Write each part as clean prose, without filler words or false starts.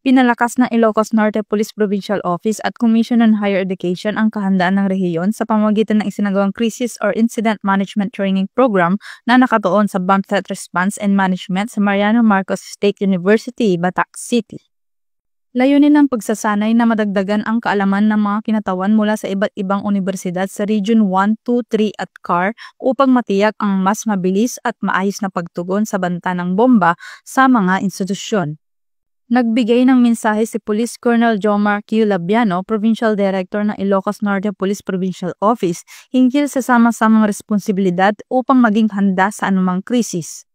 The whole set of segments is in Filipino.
Pinalakas ng Ilocos Norte Police Provincial Office at Commission on Higher Education ang kahandaan ng rehiyon sa pamamagitan ng isinagawang Crisis or Incident Management Training Program na nakatuon sa Bomb Threat Response and Management sa Mariano Marcos State University, Batac City. Layunin ng pagsasanay na madagdagan ang kaalaman ng mga kinatawan mula sa iba't ibang universidad sa Region 1, 2, 3 at CAR upang matiyak ang mas mabilis at maayos na pagtugon sa banta ng bomba sa mga institusyon. Nagbigay ng mensahe si Police Colonel Jomar Q. Labiano, Provincial Director ng Ilocos Norte Police Provincial Office, hinggil sa sama-samang responsibilidad upang maging handa sa anumang krisis.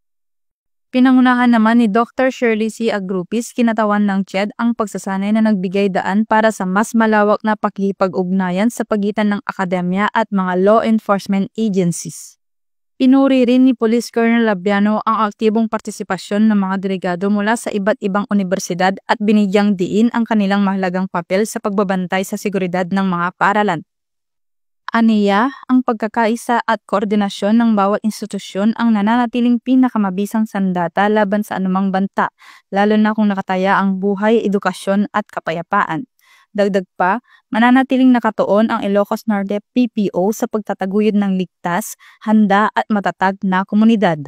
Pinangunahan naman ni Dr. Shirley C. Agrupis, kinatawan ng CHED, ang pagsasanay na nagbigay daan para sa mas malawak na pakikipag-ugnayan sa pagitan ng akademya at mga law enforcement agencies. Pinuri rin ni Police Colonel Labiano ang aktibong partisipasyon ng mga delegado mula sa iba't ibang universidad at binigyang diin ang kanilang mahalagang papel sa pagbabantay sa seguridad ng mga paaralan. Aniya, ang pagkakaisa at koordinasyon ng bawat institusyon ang nananatiling pinakamabisang sandata laban sa anumang banta, lalo na kung nakataya ang buhay, edukasyon at kapayapaan. Dagdag pa, mananatiling nakatuon ang Ilocos Norte PPO sa pagtataguyod ng ligtas, handa at matatag na komunidad.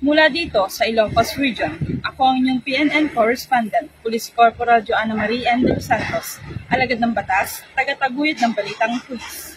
Mula dito sa Ilocos Region, ako ang inyong PNN Correspondent, Police Corporal Joanna Marie N. de los Santos, alagad ng batas, tagataguyod ng balitang pulis.